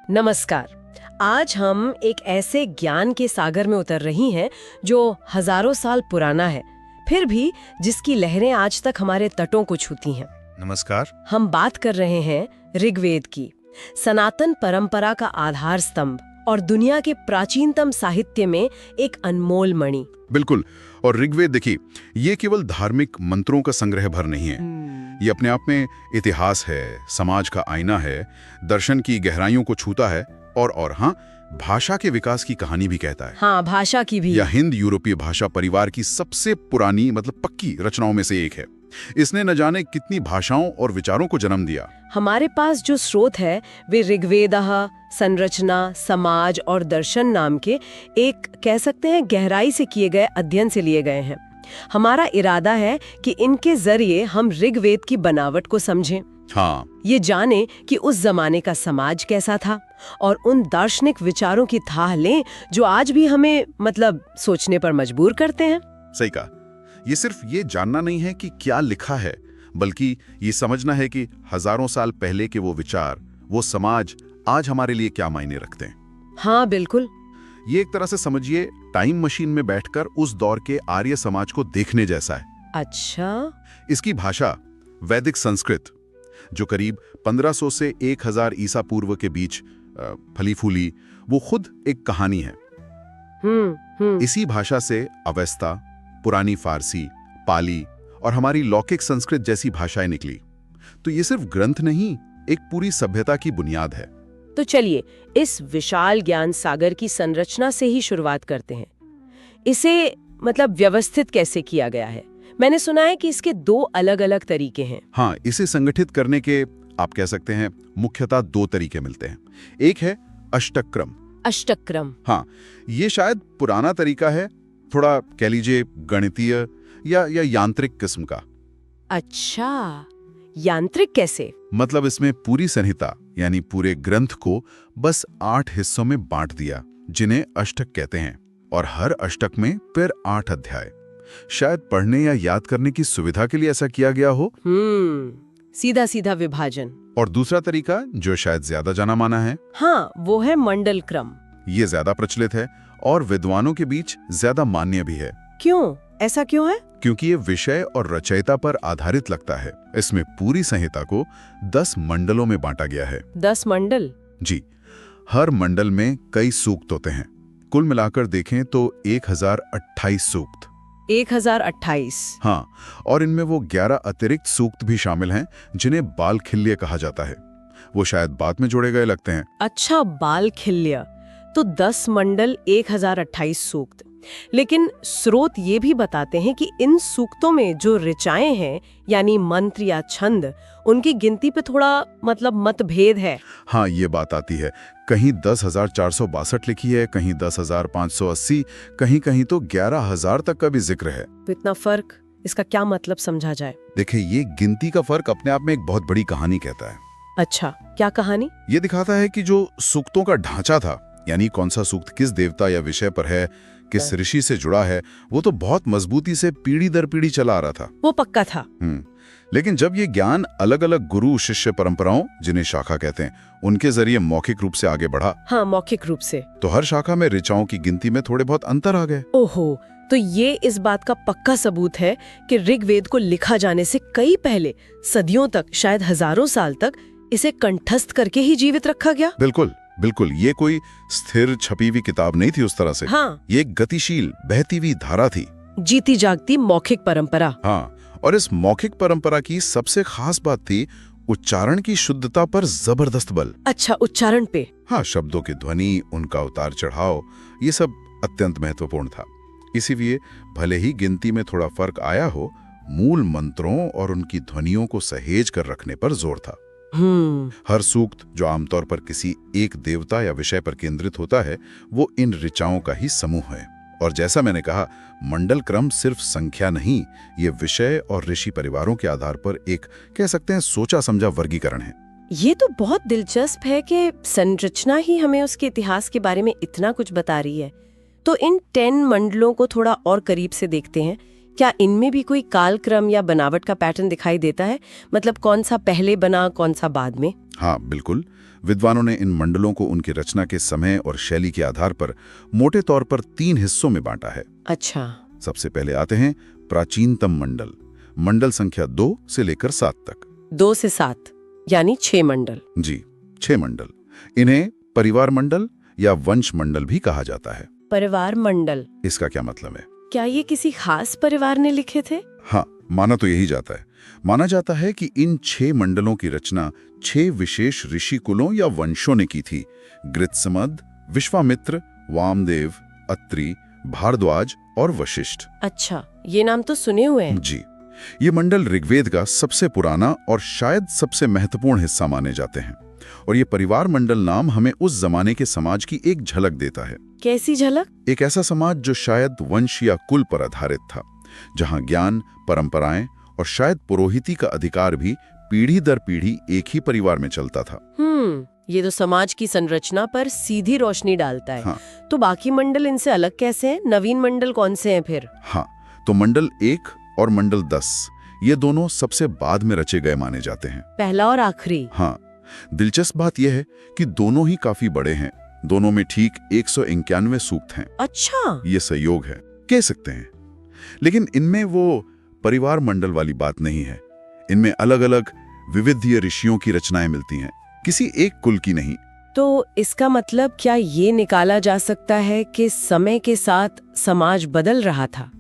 नमस्कार। आज हम एक ऐसे ज्ञान के सागर में उतर रही हैं जो हजारों साल पुराना है, फिर भी जिसकी लहरें आज तक हमारे तटों को छूती हैं। नमस्कार। हम बात कर रहे हैं ऋग्वेद की, सनातन परंपरा का आधार स्तंभ और दुनिया के प्राचीनतम साहित्य में एक अनमोल मणि। बिल्कुल। और ऋग्वेद देखिए, ये केवल धार्मिक मंत्रों का संग्रह भर नहीं है। ये अपने आप में इतिहास है, समाज का आईना है, दर्शन की गहराइयों को छूता है और हाँ, भाषा के विकास की कहानी भी कहता है। हाँ, भाषा की भी। यह हिंद यूरोपीय भाषा परिवार की सबसे पुरानी पक्की रचनाओं में से एक है। इसने न जाने कितनी भाषाओं और विचारों को जन्म दिया। हमारे पास जो स्रोत है वे ऋग्वेदः, संरचना, समाज और दर्शन नाम के एक कह सकते हैं गहराई से किए गए अध्ययन से लिए गए हैं। हमारा इरादा है कि इनके जरिए हम ऋग्वेद की बनावट को समझें। हाँ, ये जाने कि उस जमाने का समाज कैसा था और उन दार्शनिक विचारों की थाह लें जो आज भी हमें सोचने पर मजबूर करते हैं। सही कहा। ये सिर्फ ये जानना नहीं है कि क्या लिखा है, बल्कि ये समझना है कि हजारों साल पहले के वो विचार, वो समाज आज हमारे लिए क्या मायने रखते हैं। हाँ बिल्कुल। ये एक तरह से समझिए टाइम मशीन में बैठकर उस दौर के आर्य समाज को देखने जैसा है। अच्छा। इसकी भाषा वैदिक संस्कृत, जो करीब 1500 से 1000 ईसा पूर्व के बीच फली फूली, वो खुद एक कहानी है। इसी भाषा से अवेस्ता, पुरानी फारसी, पाली और हमारी लौकिक संस्कृत जैसी भाषाएं निकली। तो ये सिर्फ ग्रंथ नहीं, एक पूरी सभ्यता की बुनियाद है। तो चलिए इस विशाल ज्ञान सागर की संरचना से ही शुरुआत करते हैं। इसे व्यवस्थित कैसे किया गया है? मैंने सुना है कि इसके 2 अलग-अलग तरीके हैं। हाँ, इसे संगठित करने के आप कह सकते हैं मुख्यतः 2 तरीके मिलते हैं। एक है अष्टक्रम। अष्टक्रम। हाँ, ये शायद पुराना तरीका है, थोड़ा कह लीजिए गणितीय या यांत्रिक किस्म का। अच्छा, यांत्रिक कैसे? इसमें पूरी संहिता यानी पूरे ग्रंथ को बस 8 हिस्सों में बांट दिया, जिन्हें अष्टक कहते हैं, और हर अष्टक में फिर 8 अध्याय। शायद पढ़ने या याद करने की सुविधा के लिए ऐसा किया गया हो। सीधा सीधा विभाजन। और दूसरा तरीका जो शायद ज्यादा जाना माना है, हाँ, वो है मंडल क्रम। ये ज्यादा प्रचलित है और विद्वानों के बीच ज्यादा मान्य भी है। क्यों? ऐसा क्यों है? क्योंकि ये विषय और रचयिता पर आधारित लगता है। इसमें पूरी संहिता को 10 मंडलों में बांटा गया है। 10 मंडल? जी। हर मंडल में कई सूक्त होते हैं। कुल मिलाकर देखें तो 1028 सूक्त। 1028। हाँ, और इनमें वो 11 अतिरिक्त सूक्त भी शामिल हैं जिन्हें बालखिल्य कहा जाता है। वो शायद बाद में जोड़े गए लगते हैं। अच्छा, बालखिल्य। तो 10 मंडल, 1028 सूक्त। लेकिन स्रोत ये भी बताते हैं कि इन सूक्तों में जो ऋचाएं हैं यानी मंत्र या छंद, उनकी गिनती पे थोड़ा मतभेद है। हाँ, ये बात आती है। कहीं 10,462 लिखी है, कहीं 10,580, कहीं तो 11,000 तक का भी जिक्र है। तो इतना फर्क, इसका क्या मतलब समझा जाए? देखिए, ये गिनती का फर्क अपने आप में एक बहुत बड़ी कहानी कहता है। अच्छा, क्या कहानी? ये दिखाता है कि जो सूक्तों का ढांचा था, यानी कौन सा सूक्त किस देवता या विषय पर है, किस ऋषि से जुड़ा है, वो तो बहुत मजबूती से पीढ़ी दर पीढ़ी चला आ रहा था। वो पक्का था। लेकिन जब ये ज्ञान अलग अलग गुरु शिष्य परंपराओं, जिन्हें शाखा कहते हैं, उनके जरिए मौखिक रूप से आगे बढ़ा। हाँ, मौखिक रूप से। तो हर शाखा में ऋचाओं की गिनती में थोड़े बहुत अंतर आ गए। ओहो, तो ये इस बात का पक्का सबूत है कि ऋग्वेद को लिखा जाने से कई पहले, सदियों तक, शायद हजारों साल तक इसे कंठस्थ करके ही जीवित रखा गया। बिल्कुल बिल्कुल। ये कोई स्थिर छपी हुई किताब नहीं थी उस तरह से। हाँ, ये एक गतिशील बहती हुई धारा थी, जीती जागती मौखिक परंपरा। हाँ, और इस मौखिक परंपरा की सबसे खास बात थी उच्चारण की शुद्धता पर जबरदस्त बल। अच्छा, उच्चारण पे? हाँ, शब्दों की ध्वनि, उनका उतार चढ़ाव, ये सब अत्यंत महत्वपूर्ण था। इसीलिए भले ही गिनती में थोड़ा फर्क आया हो, मूल मंत्रों और उनकी ध्वनियों को सहेज कर रखने पर जोर था। हर सूक्त, जो आमतौर पर किसी एक देवता या विषय पर केंद्रित होता है, वो इन ऋचाओं का ही समूह है। और जैसा मैंने कहा, मंडल क्रम सिर्फ संख्या नहीं, ये विषय और ऋषि परिवारों के आधार पर एक कह सकते हैं सोचा समझा वर्गीकरण है। ये तो बहुत दिलचस्प है कि संरचना ही हमें उसके इतिहास के बारे में इतना कुछ बता रही है। तो इन 10 मंडलों को थोड़ा और करीब से देखते हैं। क्या इनमें भी कोई कालक्रम या बनावट का पैटर्न दिखाई देता है? मतलब कौन सा पहले बना, कौन सा बाद में? हाँ बिल्कुल। विद्वानों ने इन मंडलों को उनकी रचना के समय और शैली के आधार पर मोटे तौर पर 3 हिस्सों में बांटा है। अच्छा। सबसे पहले आते हैं प्राचीनतम मंडल, मंडल संख्या 2 से लेकर 7 तक। 2 से 7 यानी 6 मंडल। जी, 6 मंडल। इन्हें परिवार मंडल या वंश मंडल भी कहा जाता है। परिवार मंडल, इसका क्या मतलब है? क्या ये किसी खास परिवार ने लिखे थे? हाँ, माना तो यही जाता है। माना जाता है कि इन 6 मंडलों की रचना 6 विशेष ऋषि कुलों या वंशों ने की थी। गृत्समद, विश्वामित्र, वामदेव, अत्रि, भारद्वाज और वशिष्ठ। अच्छा, ये नाम तो सुने हुए हैं। जी, ये मंडल ऋग्वेद का सबसे पुराना और शायद सबसे महत्वपूर्ण हिस्सा माने जाते हैं। और ये परिवार मंडल नाम हमें उस जमाने के समाज की एक झलक देता है। कैसी झलक? एक ऐसा समाज जो शायद वंश या कुल पर आधारित था, जहां ज्ञान, परंपराएं और शायद पुरोहिती का अधिकार भी पीढ़ी दर पीढ़ी एक ही परिवार में चलता था। ये तो समाज की संरचना पर सीधी रोशनी डालता है। हाँ। तो बाकी मंडल इनसे अलग कैसे हैं? नवीन मंडल कौन से हैं फिर? हाँ, तो मंडल 1 और मंडल 10 ये दोनों सबसे बाद में रचे गए माने जाते हैं। पहला और आखिरी? हाँ। दिलचस्प बात यह है कि दोनों ही काफी बड़े हैं। दोनों में ठीक 191 सूक्त हैं। अच्छा। ये संयोग है, कह सकते हैं। लेकिन इनमें वो परिवार मंडल वाली बात नहीं है। इनमें अलग अलग विविधीय ऋषियों की रचनाएं मिलती हैं, किसी एक कुल की नहीं। तो इसका मतलब क्या ये निकाला जा सकता है कि समय के साथ समाज बदल रहा था?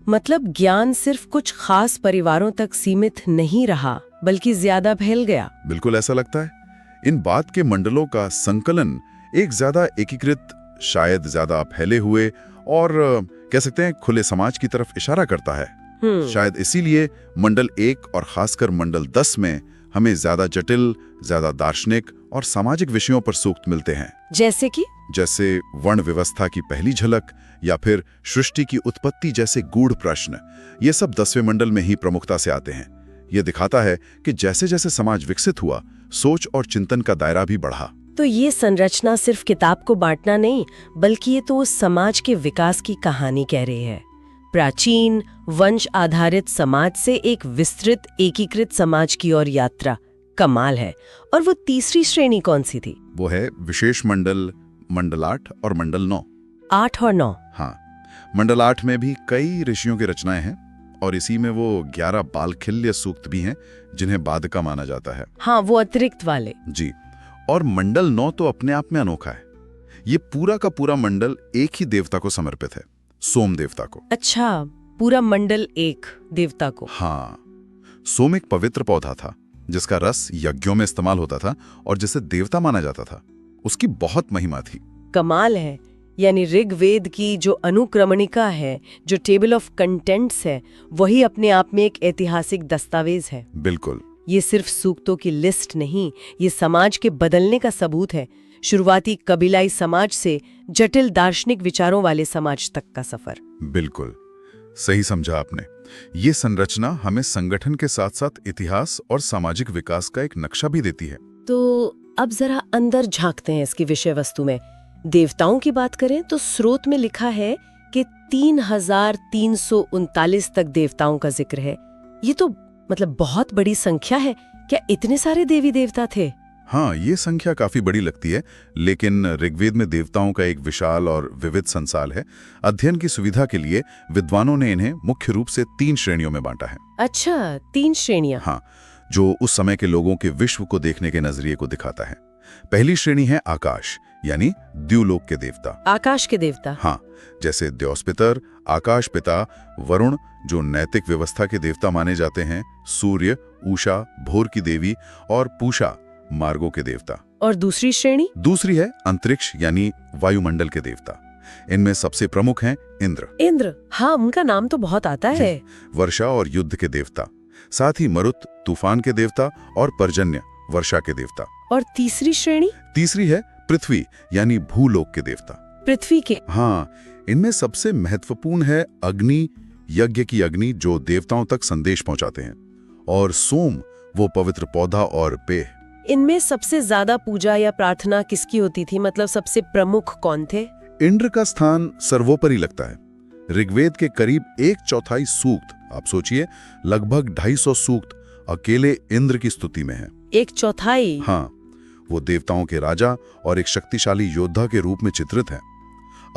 मतलब ज्ञान सिर्फ कुछ खास परिवारों तक सीमित नहीं रहा, बल्कि ज्यादा फैल गया। बिल्कुल ऐसा लगता है। इन बाद के मंडलों का संकलन एक ज्यादा एकीकृत, शायद ज्यादा फैले हुए और कह सकते हैं खुले समाज की तरफ इशारा करता है। शायद इसीलिए मंडल 1 और खासकर मंडल 10 में हमें ज्यादा जटिल, ज्यादा दार्शनिक और सामाजिक विषयों पर सूक्त मिलते हैं। जैसे वर्ण व्यवस्था की पहली झलक या फिर सृष्टि की उत्पत्ति जैसे गूढ़ प्रश्न। ये सब 10वें मंडल में ही प्रमुखता से आते हैं। ये दिखाता है कि जैसे जैसे समाज विकसित हुआ, सोच और चिंतन का दायरा भी बढ़ा। तो ये संरचना सिर्फ किताब को बांटना नहीं, बल्कि ये तो उस समाज के विकास की कहानी कह रही है। प्राचीन वंश आधारित समाज से एक विस्तृत एकीकृत समाज की ओर यात्रा। कमाल है। और वो तीसरी श्रेणी कौन सी थी? वो है विशेष मंडल, मंडल 8 और मंडल 9। 8 और 9? हाँ, मंडल 8 में भी कई ऋषियों की रचनाएं हैं और इसी में वो 11 बालखिल्य सूक्त भी हैं जिन्हें बादका माना जाता है। हाँ, वो अतिरिक्त वाले। जी। और मंडल 9 तो अपने आप में अनोखा है। ये पूरा का पूरा मंडल एक ही देवता को समर्पित है, सोम देवता को। अच्छा, पूरा मंडल एक देवता को? हाँ। सोम एक पवित्र पौधा था जिसका रस यज्ञों में इस्तेमाल होता था और जिसे देवता माना जाता था। उसकी बहुत महिमा थी। कमाल है। यानी ऋग्वेद की जो अनुक्रमणिका है, जो टेबल ऑफ कंटेंट्स है, वही अपने आप में एक ऐतिहासिक दस्तावेज है। बिल्कुल। ये सिर्फ सूक्तों की लिस्ट नहीं, ये समाज के बदलने का सबूत है। शुरुआती कबीलाई समाज से जटिल दार्शनिक विचारों वाले समाज तक का सफर। बिल्कुल सही समझा आपने। ये संरचना हमें संगठन के साथ साथ इतिहास और सामाजिक विकास का एक नक्शा भी देती है। तो अब जरा अंदर झांकते हैं इसकी विषय वस्तु में। देवताओं की बात करें तो स्रोत में लिखा है कि 3339 तक देवताओं का जिक्र है। ये तो मतलब बहुत बड़ी संख्या है। क्या इतने सारे देवी देवता थे? हाँ, ये संख्या काफी बड़ी लगती है, लेकिन ऋग्वेद में देवताओं का एक विशाल और विविध संसार है। अध्ययन की सुविधा के लिए विद्वानों ने इन्हें मुख्य रूप से 3 श्रेणियों में बांटा है। अच्छा, 3 श्रेणियां? हाँ, जो उस समय के लोगों के विश्व को देखने के नजरिए को दिखाता है। पहली श्रेणी है आकाश, यानी द्युलोक के देवता। आकाश के देवता? हाँ, जैसे द्यौसपितर, आकाश पिता, वरुण जो नैतिक व्यवस्था के देवता माने जाते हैं, सूर्य, उषा भोर की देवी और पूषा मार्गों के देवता। और दूसरी श्रेणी? दूसरी है अंतरिक्ष यानी वायुमंडल के देवता। इनमें सबसे प्रमुख हैं इंद्र। इंद्र, हाँ, उनका नाम तो बहुत आता है। वर्षा और युद्ध के देवता। साथ ही मरुत तूफान के देवता और पर्जन्य वर्षा के देवता। और तीसरी श्रेणी? तीसरी है पृथ्वी यानी भूलोक के देवता। पृथ्वी के? हाँ, इनमें सबसे महत्वपूर्ण है अग्नि, यज्ञ की अग्नि जो देवताओं तक संदेश पहुंचाते हैं, और सोम वो पवित्र पौधा और पेय। इनमें सबसे ज्यादा पूजा या प्रार्थना किसकी होती थी? मतलब सबसे प्रमुख कौन थे? इंद्र का स्थान सर्वोपरि लगता है। ऋग्वेद के करीब 1/4 सूक्त, आप सोचिए, लगभग 250 सूक्त अकेले इंद्र की स्तुति में है। 1/4? हाँ, वो देवताओं के राजा और एक शक्तिशाली योद्धा के रूप में चित्रित हैं।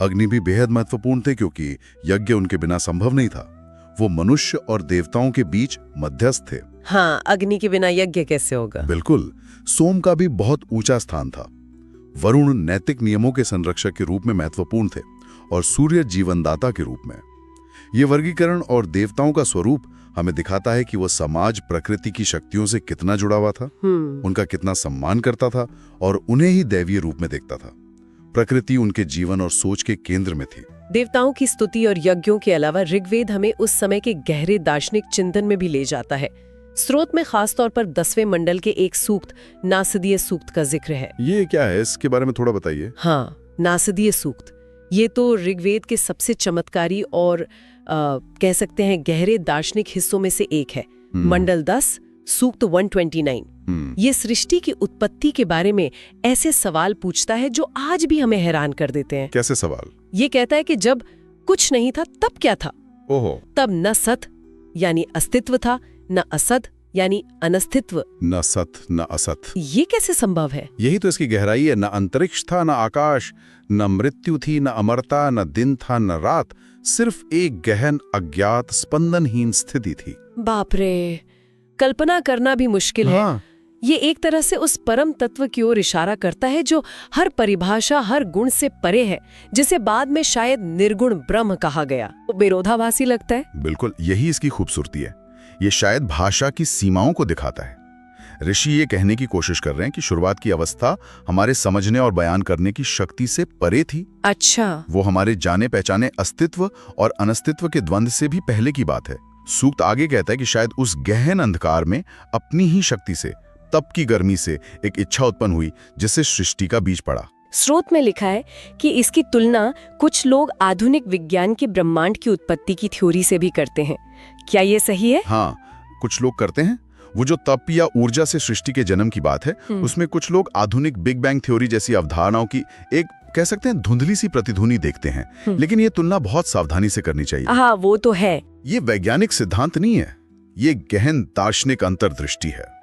अग्नि भी बेहद महत्वपूर्ण थे क्योंकि यज्ञ उनके बिना संभव नहीं था। वो मनुष्य और देवताओं के बीच मध्यस्थ थे। हाँ, अग्नि के बिना यज्ञ कैसे होगा? बिल्कुल। सोम का भी बहुत ऊंचा स्थान था। वरुण नैतिक नियमों के संरक्षक के रूप में महत्वपूर्ण थे और सूर्य जीवनदाता के रूप में। ये वर्गीकरण और देवताओं का स्वरूप हमें दिखाता है कि वो समाज प्रकृति की शक्तियों से कितना जुड़ा हुआ था, उनका कितना सम्मान करता था और उन्हें ही दैवीय रूप में देखता था। प्रकृति उनके जीवन और सोच के केंद्र में थी। देवताओं की स्तुति और यज्ञों के अलावा ऋग्वेद हमें उस समय के गहरे दार्शनिक चिंतन में भी ले जाता है। स्रोत में खासतौर पर 10वें मंडल के एक सूक्त, नासदीय सूक्त का जिक्र है। ये क्या है, इसके बारे में थोड़ा बताइए। हाँ, नासदीय सूक्त ये तो ऋग्वेद के सबसे चमत्कारी और कह सकते हैं गहरे दार्शनिक हिस्सों में से एक है। मंडल 10, सूक्त 129। ये सृष्टि की उत्पत्ति के बारे में ऐसे सवाल पूछता है जो आज भी हमें हैरान कर देते हैं। कैसे सवाल? ये कहता है कि जब कुछ नहीं था तब क्या था? ओहो। तब न सत यानी अस्तित्व था, न असत यानी अनस्तित्व। न सत न असत, ये कैसे संभव है? यही तो इसकी गहराई है। न अंतरिक्ष था, न आकाश, न मृत्यु थी, न अमरता, न दिन था, न रात। सिर्फ एक गहन, अज्ञात, स्पंदनहीन स्थिति थी। बाप रे, कल्पना करना भी मुश्किल है। हाँ। ये एक तरह से उस परम तत्व की ओर इशारा करता है जो हर परिभाषा, हर गुण से परे है, जिसे बाद में शायद निर्गुण ब्रह्म कहा गया। तो विरोधाभासी लगता है। बिल्कुल, यही इसकी खूबसूरती है। ये शायद भाषा की सीमाओं को दिखाता है। ऋषि ये कहने की कोशिश कर रहे हैं कि शुरुआत की अवस्था हमारे समझने और बयान करने की शक्ति से परे थी। अच्छा। वो हमारे जाने पहचाने अस्तित्व और अनस्तित्व के द्वंद्व से भी पहले की बात है। सूक्त आगे कहता है कि शायद उस गहन अंधकार में अपनी ही शक्ति से, तप की गर्मी से एक इच्छा उत्पन्न हुई जिससे सृष्टि का बीज पड़ा। स्रोत में लिखा है कि इसकी तुलना कुछ लोग आधुनिक विज्ञान की ब्रह्मांड की उत्पत्ति की थ्योरी से भी करते हैं। क्या ये सही है? हाँ, कुछ लोग करते हैं। वो जो तप या ऊर्जा से सृष्टि के जन्म की बात है, उसमें कुछ लोग आधुनिक बिग बैंग थ्योरी जैसी अवधारणाओं की एक, कह सकते हैं, धुंधली सी प्रतिध्वनि देखते हैं। लेकिन ये तुलना बहुत सावधानी से करनी चाहिए। हाँ, वो तो है। ये वैज्ञानिक सिद्धांत नहीं है, ये गहन दार्शनिक अंतर्दृष्टि है।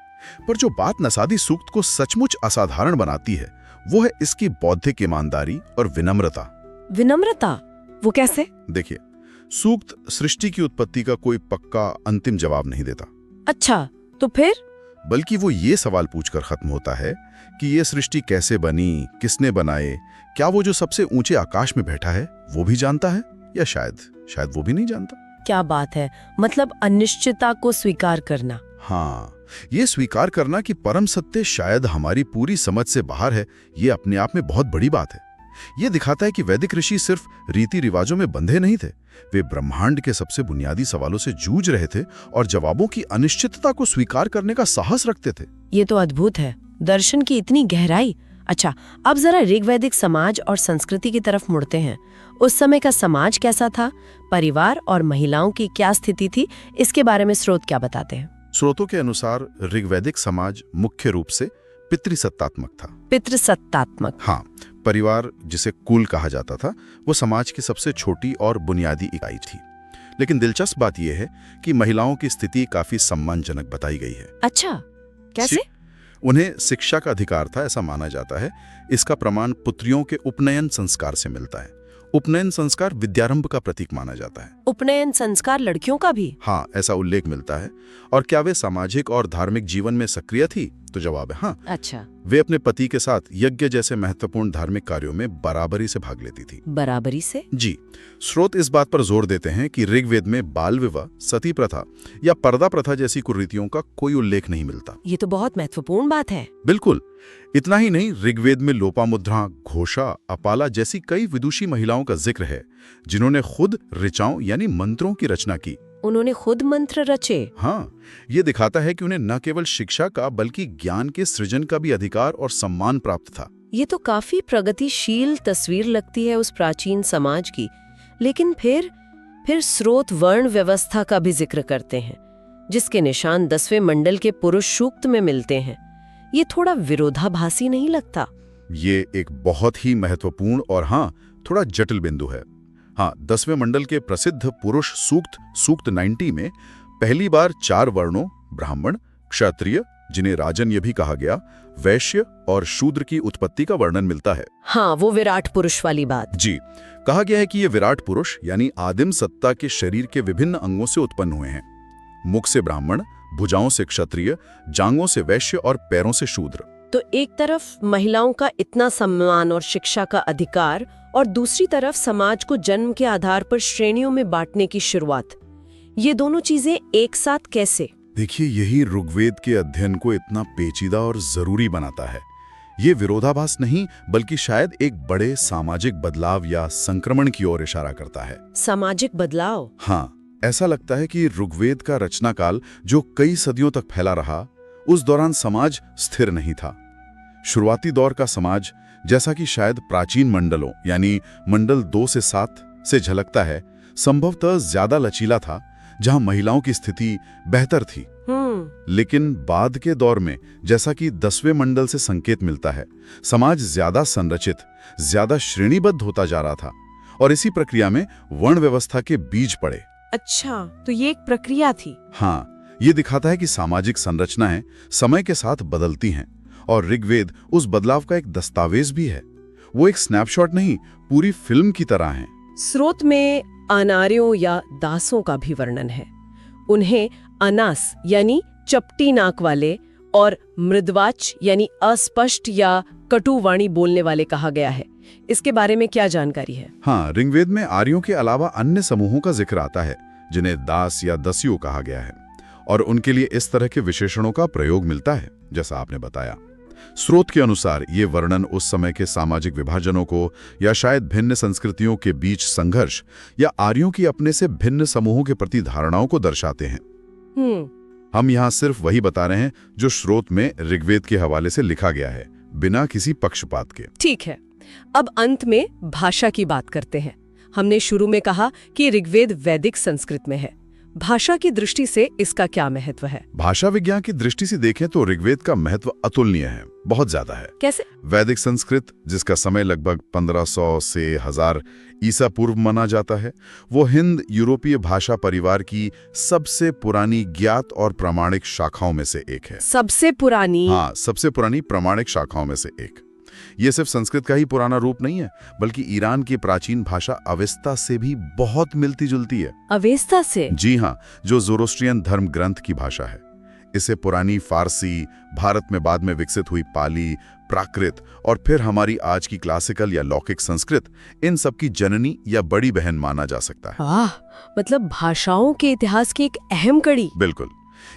पर जो बात नसादी सूक्त को सचमुच असाधारण बनाती है वो है इसकी बौद्धिक ईमानदारी और विनम्रता। विनम्रता? वो कैसे? देखिए, सूक्त सृष्टि की उत्पत्ति का कोई पक्का अंतिम जवाब नहीं देता। अच्छा, तो फिर? बल्कि वो ये सवाल पूछकर खत्म होता है कि ये सृष्टि कैसे बनी, किसने बनाए, क्या वो जो सबसे ऊंचे आकाश में बैठा है वो भी जानता है, या शायद वो भी नहीं जानता। क्या बात है, मतलब अनिश्चितता को स्वीकार करना। हाँ, ये स्वीकार करना कि परम सत्य शायद हमारी पूरी समझ से बाहर है, ये अपने आप में बहुत बड़ी बात है। ये दिखाता है कि वैदिक ऋषि सिर्फ रीति रिवाजों में बंधे नहीं थे, वे ब्रह्मांड के सबसे बुनियादी सवालों से जूझ रहे थे और जवाबों की अनिश्चितता को स्वीकार करने का साहस रखते थे। ये तो अद्भुत है, दर्शन की इतनी गहराई। अच्छा, अब जरा ऋग्वैदिक समाज और संस्कृति की तरफ मुड़ते हैं। उस समय का समाज कैसा था? परिवार और महिलाओं की क्या स्थिति थी? इसके बारे में स्रोत क्या बताते हैं? स्रोतों के अनुसार ऋग्वैदिक समाज मुख्य रूप से पितृसत्तात्मक था। पितृसत्तात्मक? हाँ, परिवार, जिसे कुल कहा जाता था, वो समाज की सबसे छोटी और बुनियादी इकाई थी। लेकिन दिलचस्प बात यह है कि महिलाओं की स्थिति काफी सम्मानजनक बताई गई है। अच्छा, कैसे? उन्हें शिक्षा का अधिकार था, ऐसा माना जाता है। इसका प्रमाण पुत्रियों के उपनयन संस्कार से मिलता है। उपनयन संस्कार विद्यारंभ का प्रतीक माना जाता है। उपनयन संस्कार लड़कियों का भी? हाँ, ऐसा उल्लेख मिलता है। और क्या वे सामाजिक और धार्मिक जीवन में सक्रिय थी? तो जवाब है हाँ। अच्छा। वे अपने पति के साथ यज्ञ जैसे महत्वपूर्ण धार्मिक कार्यों में बराबरी से भाग लेती थी। बराबरी से? जी। स्रोत इस बात पर जोर देते हैं कि ऋग्वेद में बाल विवाह, सती प्रथा या पर्दा प्रथा जैसी कुरीतियों का कोई उल्लेख नहीं मिलता। ये तो बहुत महत्वपूर्ण बात है। बिल्कुल। इतना ही नहीं, ऋग्वेद में लोपामुद्रा, घोषा, अपाला जैसी कई विदुषी महिलाओं का जिक्र है जिन्होंने खुद ऋचाओं यानी मंत्रों की रचना की। उन्होंने खुद मंत्र रचे? हाँ, ये दिखाता है कि उन्हें न केवल शिक्षा का बल्कि ज्ञान के सृजन का भी अधिकार और सम्मान प्राप्त था। ये तो काफी प्रगतिशील तस्वीर लगती है उस प्राचीन समाज की। लेकिन फिर स्रोत वर्ण व्यवस्था का भी जिक्र करते हैं, जिसके निशान 10वें मंडल के पुरुष सूक्त में मिलते हैं। ये थोड़ा विरोधाभासी नहीं लगता? ये एक बहुत ही महत्वपूर्ण और हाँ, थोड़ा जटिल बिंदु है। हाँ, 10वें मंडल के प्रसिद्ध पुरुष सूक्त सूक्त 90 में पहली बार 4 वर्णों ब्राह्मण, क्षत्रिय, जिन्हें राजन्य भी कहा गया, वैश्य और शूद्र की उत्पत्ति का वर्णन मिलता है। हाँ, वो विराट पुरुष वाली बात। जी, कहा गया है कि ये विराट पुरुष यानी आदिम सत्ता के शरीर के विभिन्न अंगों से उत्पन्न हुए हैं। मुख से ब्राह्मण, भुजाओं से क्षत्रिय, जांघों से वैश्य और पैरों से शूद्र। तो एक तरफ महिलाओं का इतना सम्मान और शिक्षा का अधिकार, और दूसरी तरफ समाज को जन्म के आधार पर श्रेणियों में बांटने की शुरुआत। ये दोनों चीजें एक साथ कैसे? देखिए, यही ऋग्वेद के अध्ययन को इतना पेचीदा और जरूरी बनाता है। ये विरोधाभास नहीं, बल्कि शायद एक बड़े सामाजिक बदलाव या संक्रमण की ओर इशारा करता है। सामाजिक बदलाव? हाँ, ऐसा लगता है कि ऋग्वेद का रचनाकाल जो कई सदियों तक फैला रहा, उस दौरान समाज स्थिर नहीं था। शुरुआती दौर का समाज, जैसा कि शायद प्राचीन मंडलों यानी मंडल 2 से 7 से झलकता है, संभवतः ज्यादा लचीला था, जहां महिलाओं की स्थिति बेहतर थी। लेकिन बाद के दौर में, जैसा कि 10वें मंडल से संकेत मिलता है, समाज ज्यादा संरचित, ज्यादा श्रेणीबद्ध होता जा रहा था, और इसी प्रक्रिया में वर्ण व्यवस्था के बीज पड़े। अच्छा, तो ये एक प्रक्रिया थी। हाँ, ये दिखाता है कि सामाजिक संरचनाएं समय के साथ बदलती हैं, और ऋग्वेद उस बदलाव का एक दस्तावेज भी है। वो एक स्नैपशॉट नहीं, पूरी फिल्म की तरह है। स्रोत में अनार्यों या दासों का भी वर्णन है। उन्हें अनास यानी चपटी नाक वाले और मृदवाच यानी अस्पष्ट या कटु वाणी बोलने वाले कहा गया है। इसके बारे में क्या जानकारी है? हाँ, ऋग्वेद में आर्यों के अलावा अन्य समूहों का जिक्र आता है, जिन्हें दास या दस्यु कहा गया है, और उनके लिए इस तरह के विशेषणों का प्रयोग मिलता है, जैसा आपने बताया। स्रोत के अनुसार ये वर्णन उस समय के सामाजिक विभाजनों को, या शायद भिन्न संस्कृतियों के बीच संघर्ष, या आर्यों की अपने से भिन्न समूहों के प्रति धारणाओं को दर्शाते हैं। हम यहाँ सिर्फ वही बता रहे हैं जो स्रोत में ऋग्वेद के हवाले से लिखा गया है, बिना किसी पक्षपात के। ठीक है, अब अंत में भाषा की बात करते हैं। हमने शुरू में कहा कि ऋग्वेद वैदिक संस्कृत में है। भाषा की दृष्टि से इसका क्या महत्व है? भाषा विज्ञान की दृष्टि से देखें तो ऋग्वेद का महत्व अतुलनीय है, बहुत ज्यादा है। कैसे? वैदिक संस्कृत, जिसका समय लगभग 1500 से 1000 ईसा पूर्व माना जाता है, वो हिंद यूरोपीय भाषा परिवार की सबसे पुरानी ज्ञात और प्रामाणिक शाखाओं में से एक है। सबसे पुरानी? हाँ, सबसे पुरानी प्रामाणिक शाखाओं में से एक। ये सिर्फ संस्कृत का ही पुराना रूप नहीं है, बल्कि ईरान की प्राचीन भाषा अवेस्ता से भी बहुत मिलती जुलती है। अवेस्ता से? जी हाँ, जो ज़ोरोस्ट्रियन धर्म ग्रंथ की भाषा है। इससे पुरानी फारसी, भारत में बाद में विकसित हुई पाली, प्राकृत और फिर हमारी आज की क्लासिकल या लौकिक संस्कृत, इन सब की जननी या बड़ी बहन माना जा सकता है। वाह, मतलब भाषाओं के इतिहास की एक अहम कड़ी। बिल्कुल,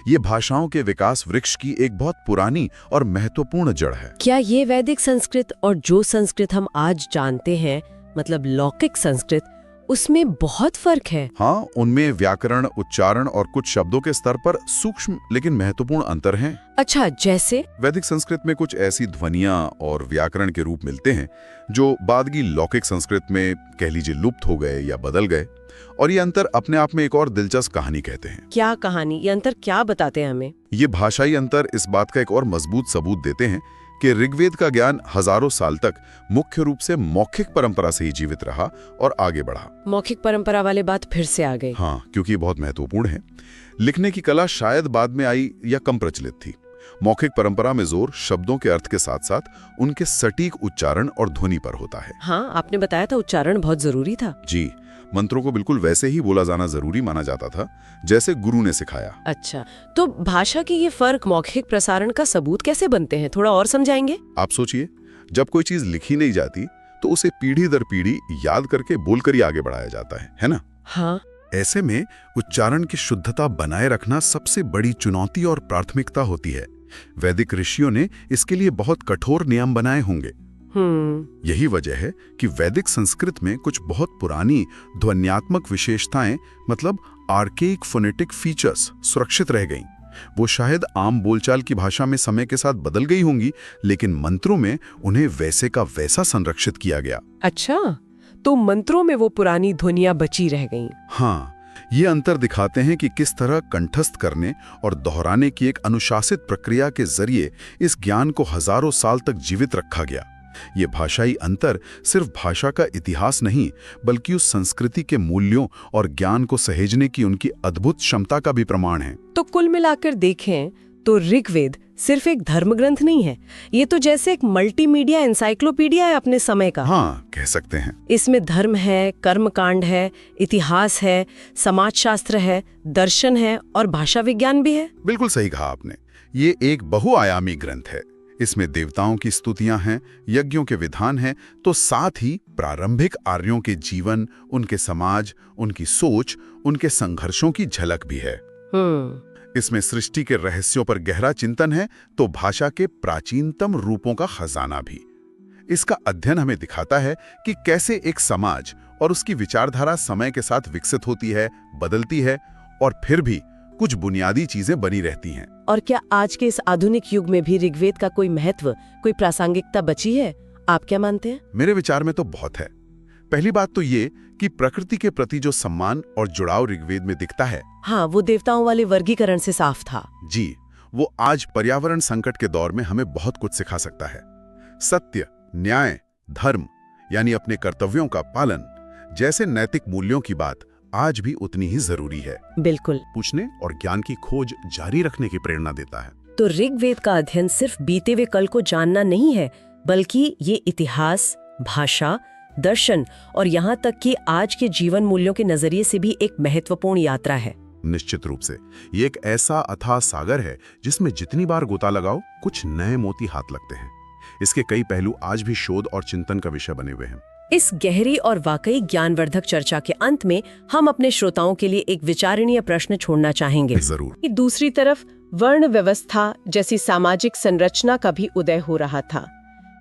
ये भाषाओं के विकास वृक्ष की एक बहुत पुरानी और महत्वपूर्ण जड़ है। क्या ये वैदिक संस्कृत और जो संस्कृत हम आज जानते हैं, मतलब लौकिक संस्कृत, उसमें बहुत फर्क है? हाँ, उनमें व्याकरण, उच्चारण और कुछ शब्दों के स्तर पर सूक्ष्म लेकिन महत्वपूर्ण अंतर हैं। अच्छा, जैसे? वैदिक संस्कृत में कुछ ऐसी ध्वनियां और व्याकरण के रूप मिलते हैं जो बाद की लौकिक संस्कृत में कह लीजिए लुप्त हो गए या बदल गए, और ये अंतर अपने आप में एक और दिलचस्प कहानी कहते हैं। क्या कहानी? ये अंतर क्या बताते हैं हमें? ये भाषाई अंतर इस बात का एक और मजबूत सबूत देते हैं कि ऋग्वेद का ज्ञान हजारों साल तक मुख्य रूप से मौखिक परंपरा से ही जीवित रहा और आगे बढ़ा। मौखिक परंपरा वाले बात फिर से आ गई। हाँ, क्योंकि ये बहुत महत्वपूर्ण है। लिखने की कला शायद बाद में आई या कम प्रचलित थी। मौखिक परंपरा में जोर शब्दों के अर्थ के साथ साथ उनके सटीक उच्चारण और ध्वनि पर होता है। हाँ, आपने बताया था उच्चारण बहुत जरूरी था। जी, मंत्रों को बिल्कुल वैसे ही बोला जाना जरूरी माना जाता था जैसे गुरु ने सिखाया। अच्छा, तो भाषा के ये फर्क मौखिक प्रसारण का सबूत कैसे बनते हैं, थोड़ा और समझाएंगे? आप सोचिए, जब कोई चीज लिखी नहीं जाती तो उसे पीढ़ी दर पीढ़ी याद करके बोलकर ही आगे बढ़ाया जाता है ना? हाँ। ऐसे में उच्चारण की शुद्धता बनाए रखना सबसे बड़ी चुनौती और प्राथमिकता होती है। वैदिक ऋषियों ने इसके लिए बहुत कठोर नियम बनाए होंगे। यही वजह है कि वैदिक संस्कृत में कुछ बहुत पुरानी ध्वन्यात्मक विशेषताएं, मतलब आर्केइक फोनेटिक फीचर्स, सुरक्षित रह गईं। वो शायद आम बोलचाल की भाषा में समय के साथ बदल गई होंगी, लेकिन मंत्रों में उन्हें वैसे का वैसा संरक्षित किया गया। अच्छा, तो मंत्रों में वो पुरानी ध्वनियां बची रह गईं। हाँ, ये अंतर दिखाते हैं कि किस तरह कंठस्थ करने और दोहराने की एक अनुशासित प्रक्रिया के जरिए इस ज्ञान को हजारों साल तक जीवित रखा गया। ये भाषाई अंतर सिर्फ भाषा का इतिहास नहीं, बल्कि उस संस्कृति के मूल्यों और ज्ञान को सहेजने की उनकी अद्भुत क्षमता का भी प्रमाण है। तो कुल मिलाकर देखें तो ऋग्वेद सिर्फ एक धर्मग्रंथ नहीं है, ये तो जैसे एक मल्टीमीडिया एनसाइक्लोपीडिया है अपने समय का। हाँ, कह सकते हैं। इसमें धर्म है, कर्मकांड है, इतिहास है, समाजशास्त्र है, दर्शन है और भाषा विज्ञान भी है। बिल्कुल सही कहा आपने। ये एक बहुआयामी ग्रंथ है। इसमें देवताओं की स्तुतियां हैं, यज्ञों के विधान हैं, तो साथ ही प्रारंभिक आर्यों के जीवन, उनके समाज, उनकी सोच, उनके संघर्षों की झलक भी है। इसमें सृष्टि के रहस्यों पर गहरा चिंतन है, तो भाषा के प्राचीनतम रूपों का खजाना भी। इसका अध्ययन हमें दिखाता है कि कैसे एक समाज और उसकी विचारधारा समय के साथ विकसित होती है, बदलती है, और फिर भी कुछ बुनियादी चीजें बनी रहती हैं। और क्या आज के इस आधुनिक युग में भी ऋग्वेद का कोई महत्व, कोई प्रासंगिकता बची है? आप क्या मानते हैं? मेरे विचार में तो बहुत है। पहली बात तो ये कि प्रकृति के प्रति जो सम्मान और जुड़ाव ऋग्वेद में दिखता है, हाँ, वो देवताओं वाले वर्गीकरण से साफ था। जी, वो आज पर्यावरण संकट के दौर में हमें बहुत कुछ सिखा सकता है। सत्य, न्याय, धर्म यानी अपने कर्तव्यों का पालन जैसे नैतिक मूल्यों की बात आज भी उतनी ही जरूरी है। बिल्कुल। पूछने और ज्ञान की खोज जारी रखने की प्रेरणा देता है। तो ऋग्वेद का अध्ययन सिर्फ बीते हुए कल को जानना नहीं है, बल्कि ये इतिहास, भाषा, दर्शन और यहाँ तक कि आज के जीवन मूल्यों के नजरिए से भी एक महत्वपूर्ण यात्रा है। निश्चित रूप से ये एक ऐसा अथाह सागर है जिसमें जितनी बार गोता लगाओ कुछ नए मोती हाथ लगते हैं। इसके कई पहलू आज भी शोध और चिंतन का विषय बने हुए हैं। इस गहरी और वाकई ज्ञानवर्धक चर्चा के अंत में हम अपने श्रोताओं के लिए एक विचारणीय प्रश्न छोड़ना चाहेंगे। जरूर। कि दूसरी तरफ वर्ण व्यवस्था जैसी सामाजिक संरचना का भी उदय हो रहा था।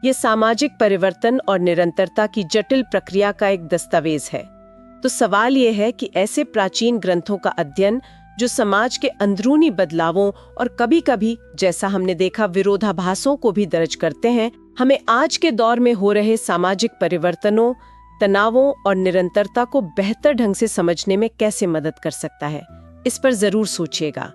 ये सामाजिक परिवर्तन और निरंतरता की जटिल प्रक्रिया का एक दस्तावेज है। तो सवाल ये है कि ऐसे प्राचीन ग्रंथों का अध्ययन जो समाज के अंदरूनी बदलावों और कभी-कभी, जैसा हमने देखा, विरोधाभासों को भी दर्ज करते हैं, हमें आज के दौर में हो रहे सामाजिक परिवर्तनों, तनावों और निरंतरता को बेहतर ढंग से समझने में कैसे मदद कर सकता है? इस पर जरूर सोचिएगा।